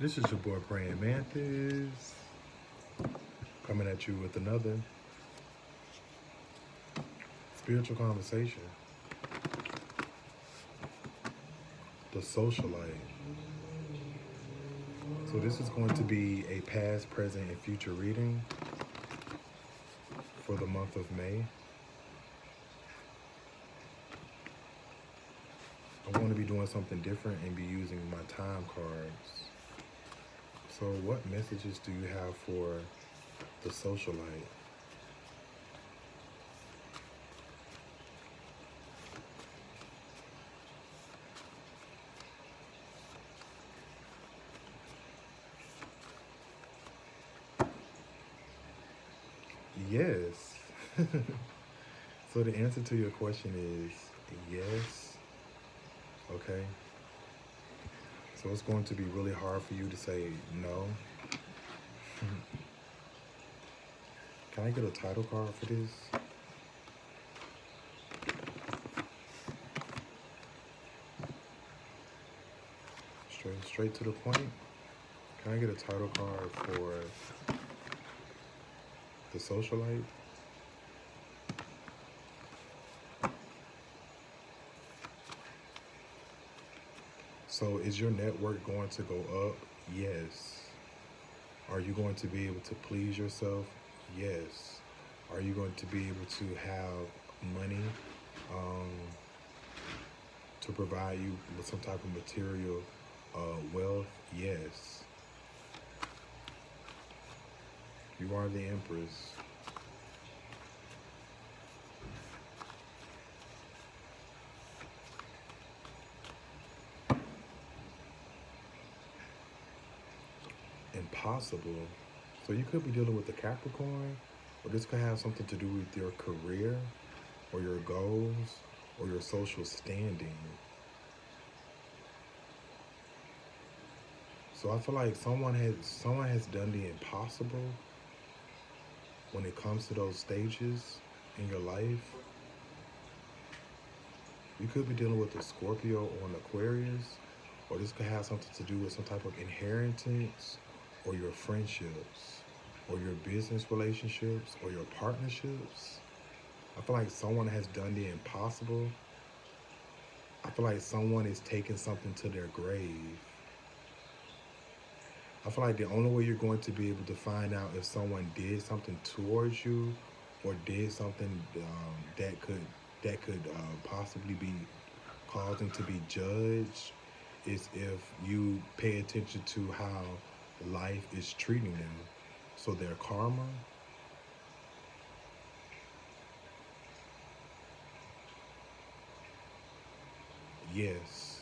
This is your boy Praying Mantis, coming at you with another spiritual conversation. The socialite. So this is going to be a past, present, and future reading for the month of May. I want to be doing something different and be using my time cards. So what messages do you have for the socialite? Yes. So the answer to your question is yes. Okay. So it's going to be really hard for you to say no. Can I get a title card for this? Straight to the point. Can I get a title card for the socialite? So is your network going to go up? Yes. Are you going to be able to please yourself? Yes. Are you going to be able to have money to provide you with some type of material wealth? Yes. You are the Empress. Impossible. So you could be dealing with the Capricorn, or this could have something to do with your career or your goals or your social standing. So I feel like someone has done the impossible when it comes to those stages in your life. You could be dealing with a Scorpio or an Aquarius, or this could have something to do with some type of inheritance or your friendships or your business relationships or your partnerships. I feel like someone has done the impossible. I feel like someone is taking something to their grave. I feel like the only way you're going to be able to find out if someone did something towards you or did something that could possibly be causing to be judged is if you pay attention to how life is treating them. So their karma. Yes.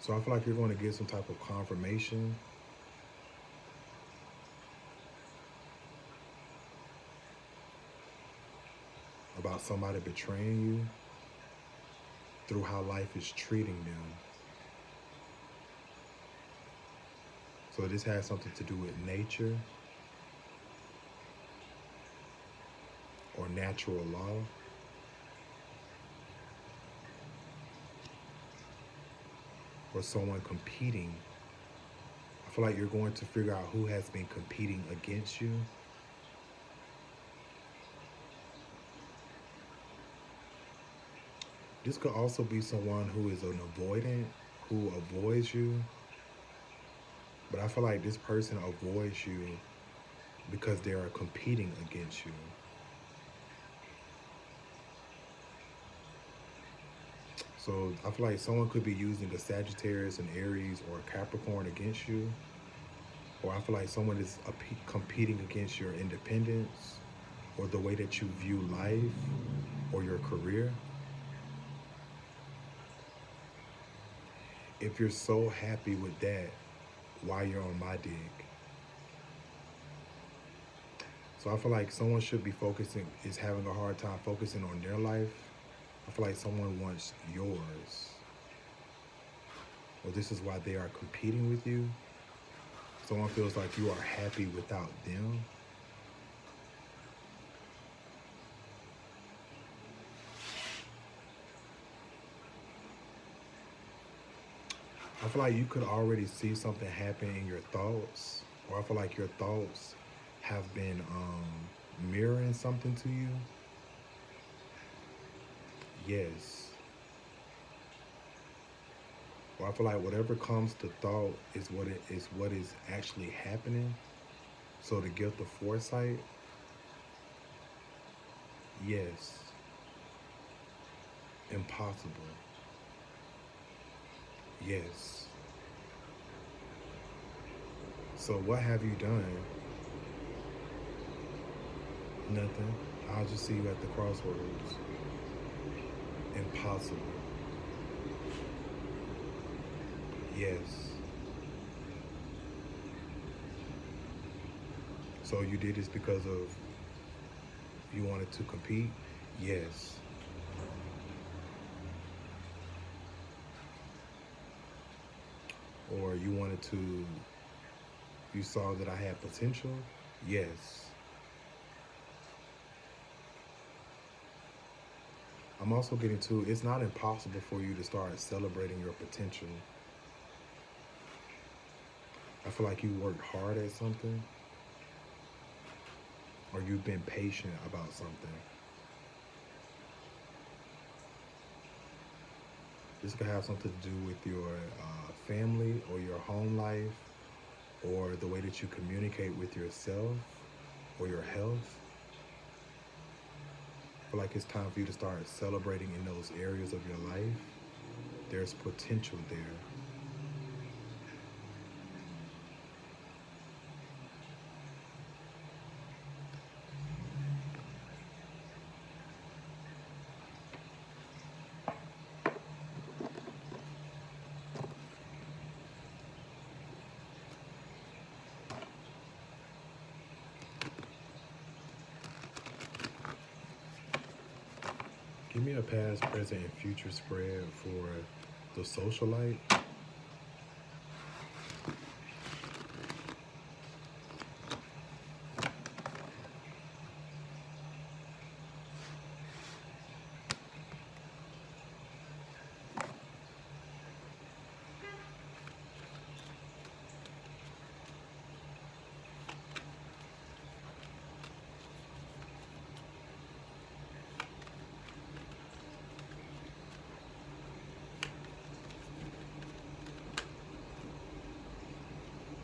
So I feel like you're going to get some type of confirmation about somebody betraying you through how life is treating them. So this has something to do with nature or natural law. Or someone competing. I feel like you're going to figure out who has been competing against you. This could also be someone who is an avoidant, who avoids you. But I feel like this person avoids you because they are competing against you. So I feel like someone could be using a Sagittarius, an Aries, or a Capricorn against you. Or I feel like someone is competing against your independence or the way that you view life or your career. If you're so happy with that, why you're on my dick? So I feel like someone should be is having a hard time focusing on their life. I feel like someone wants yours. Or this is why they are competing with you. Someone feels like you are happy without them. I feel like you could already see something happen in your thoughts, or I feel like your thoughts have been mirroring something to you. Yes. Or I feel like whatever comes to thought is what is actually happening. So the gift of foresight, yes, impossible. Yes. So what have you done? Nothing. I'll just see you at the crossroads. Impossible. Yes. So you did this because of you wanted to compete? Yes. Or you saw that I had potential? Yes. I'm also getting to, it's not impossible for you to start celebrating your potential. I feel like you worked hard at something, or you've been patient about something. This could have something to do with your family or your home life, or the way that you communicate with yourself or your health. I feel like it's time for you to start celebrating in those areas of your life. There's potential there. Give me a past, present, and future spread for the socialite.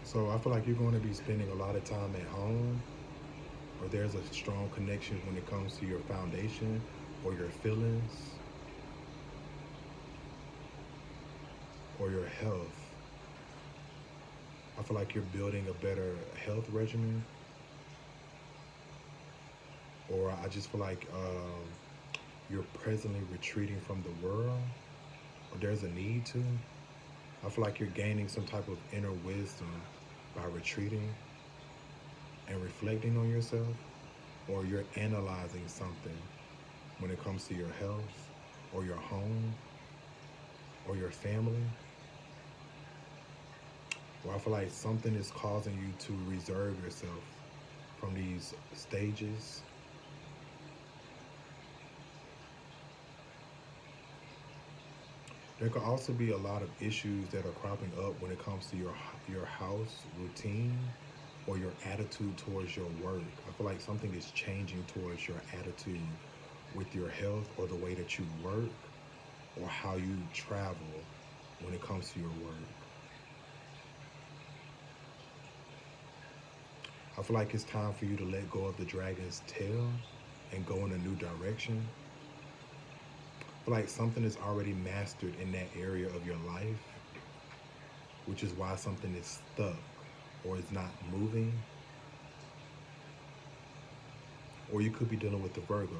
So I feel like you're going to be spending a lot of time at home, or there's a strong connection when it comes to your foundation or your feelings or your health. I feel like you're building a better health regimen, or I just feel like you're presently retreating from the world, or there's a need to. I feel like you're gaining some type of inner wisdom by retreating and reflecting on yourself, or you're analyzing something when it comes to your health or your home or your family. Or I feel like something is causing you to reserve yourself from these stages. There could also be a lot of issues that are cropping up when it comes to your house routine or your attitude towards your work. I feel like something is changing towards your attitude with your health, or the way that you work, or how you travel when it comes to your work. I feel like it's time for you to let go of the dragon's tail and go in a new direction. I feel like something is already mastered in that area of your life, which is why something is stuck or is not moving. Or you could be dealing with the Virgo.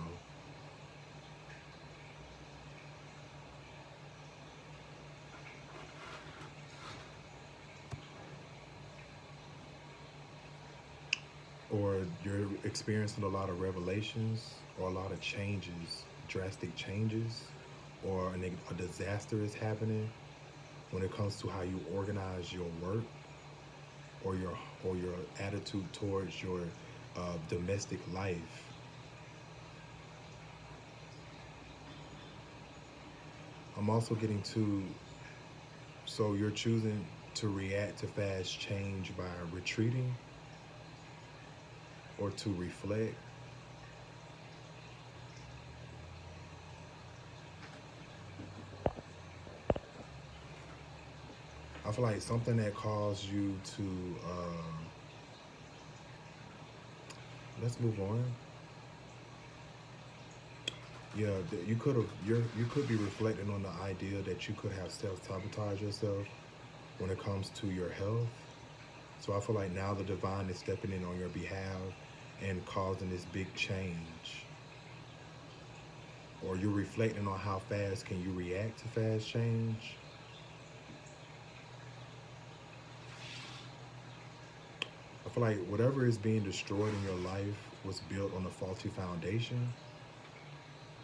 Or you're experiencing a lot of revelations or a lot of changes, drastic changes, or a disaster is happening when it comes to how you organize your work, or your attitude towards your domestic life. I'm also getting to So you're choosing to react to fast change by retreating or to reflect. I feel like something that caused you to, let's move on. Yeah, you could have, you could be reflecting on the idea that you could have self-sabotage yourself when it comes to your health. So I feel like now the divine is stepping in on your behalf and causing this big change. Or you're reflecting on how fast can you react to fast change. I feel like whatever is being destroyed in your life was built on a faulty foundation.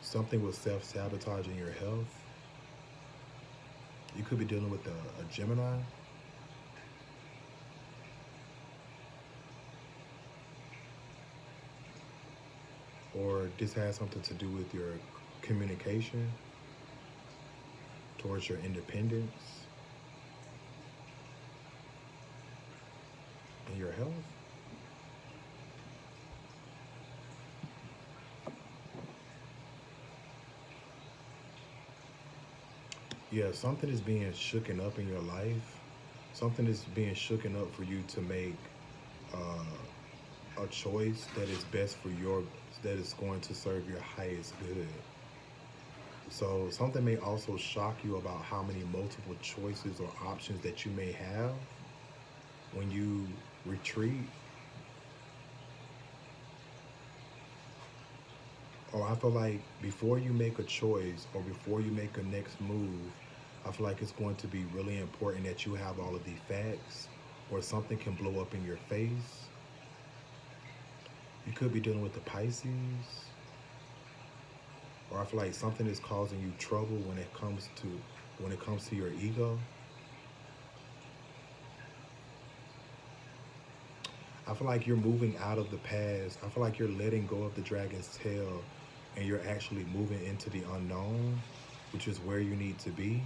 Something was self-sabotaging your health. You could be dealing with a Gemini. Or this has something to do with your communication towards your independence and your health. Yeah, something is being shooken up in your life. Something is being shooken up for you to make a choice that is best for that is going to serve your highest good. So something may also shock you about how many multiple choices or options that you may have when you retreat. Or I feel like before you make a choice or before you make a next move, I feel like it's going to be really important that you have all of the facts, or something can blow up in your face. You could be dealing with the Pisces. Or I feel like something is causing you trouble when it comes to your ego. I feel like you're moving out of the past. I feel like you're letting go of the dragon's tail and you're actually moving into the unknown, which is where you need to be.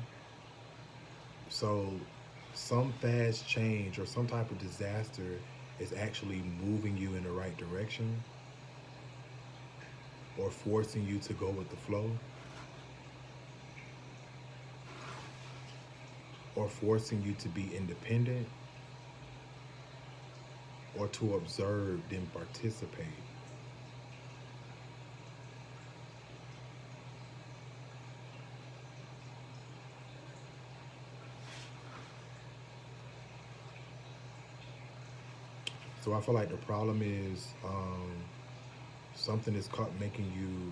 So some fast change or some type of disaster is actually moving you in the right direction or forcing you to go with the flow or forcing you to be independent or to observe then participate. So I feel like the problem is something is making you,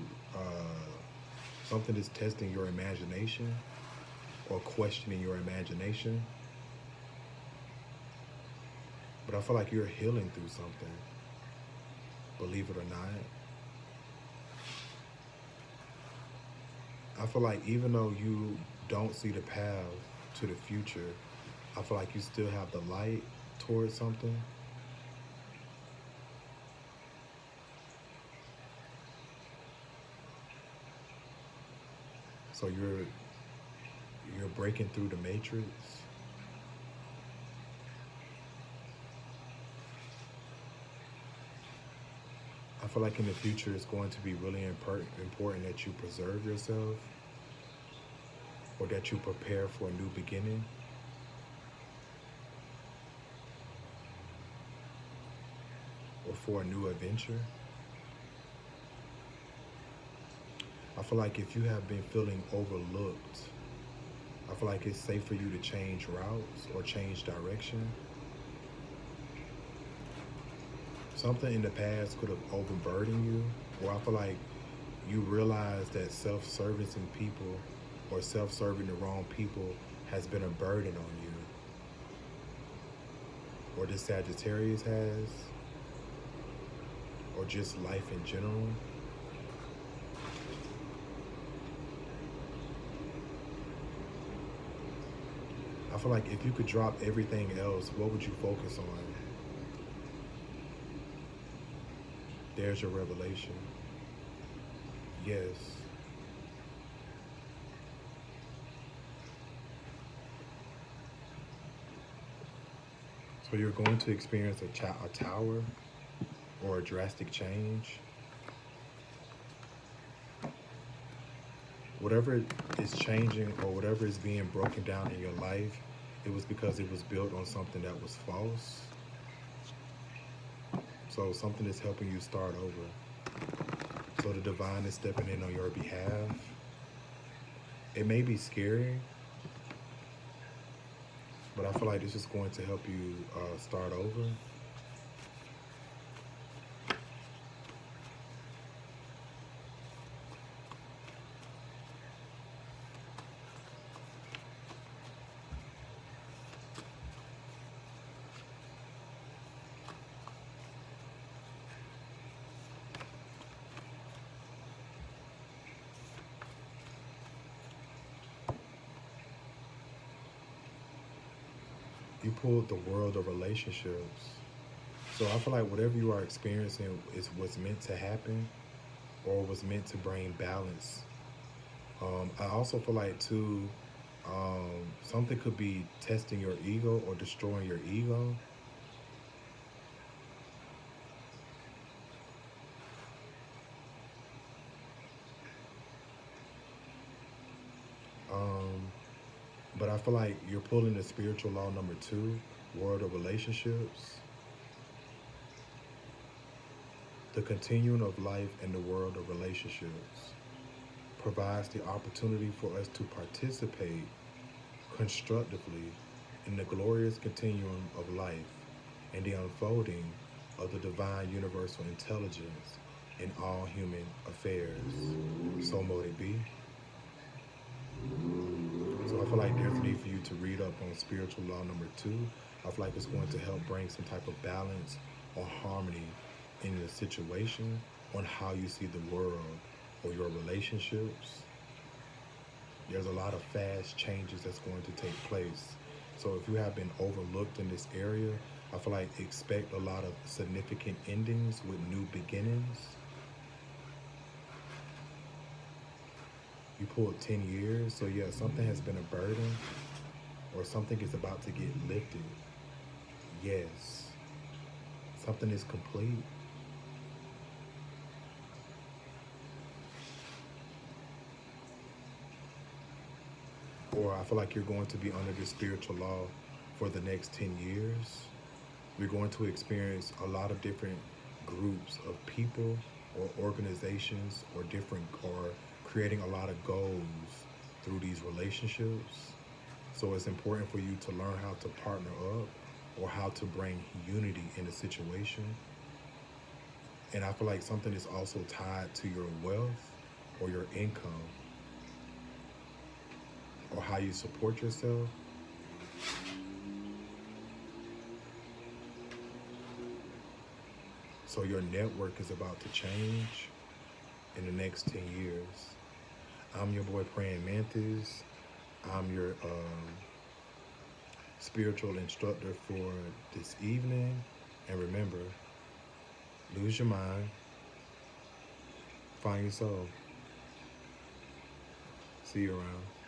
something is testing your imagination or questioning your imagination. But I feel like you're healing through something, believe it or not. I feel like even though you don't see the path to the future, I feel like you still have the light towards something. So you're breaking through the matrix. I feel like in the future it's going to be really important that you preserve yourself or that you prepare for a new beginning. Or for a new adventure. I feel like if you have been feeling overlooked, I feel like it's safe for you to change routes or change direction. Something in the past could have overburdened you, or I feel like you realize that self-servicing people or self-serving the wrong people has been a burden on you. Or this Sagittarius has, or just life in general. I feel like if you could drop everything else, what would you focus on? There's your revelation. Yes. So you're going to experience a tower or a drastic change. Whatever is changing or whatever is being broken down in your life, it was because it was built on something that was false. So something is helping you start over. So the divine is stepping in on your behalf. It may be scary, but I feel like this is going to help you start over. You pulled the world of relationships. So I feel like whatever you are experiencing is what's meant to happen or was meant to bring balance. I also feel like too, something could be testing your ego or destroying your ego. Um, but I feel like you're pulling the spiritual law number 2, world of relationships. The continuing of life in the world of relationships provides the opportunity for us to participate constructively in the glorious continuum of life and the unfolding of the divine universal intelligence in all human affairs. So mote it be. So I feel like there's a need for you to read up on spiritual law number 2. I feel like it's going to help bring some type of balance or harmony in the situation on how you see the world or your relationships. There's a lot of fast changes that's going to take place. So if you have been overlooked in this area, I feel like expect a lot of significant endings with new beginnings. You pulled 10 years, so yeah, something has been a burden or something is about to get lifted. Yes, something is complete. Or I feel like you're going to be under this spiritual law for the next 10 years. We're going to experience a lot of different groups of people or organizations or creating a lot of goals through these relationships. So it's important for you to learn how to partner up or how to bring unity in a situation. And I feel like something is also tied to your wealth or your income or how you support yourself. So your network is about to change in the next 10 years. I'm your boy Praying Mantis. I'm your spiritual instructor for this evening. And remember, lose your mind, find your soul. See you around.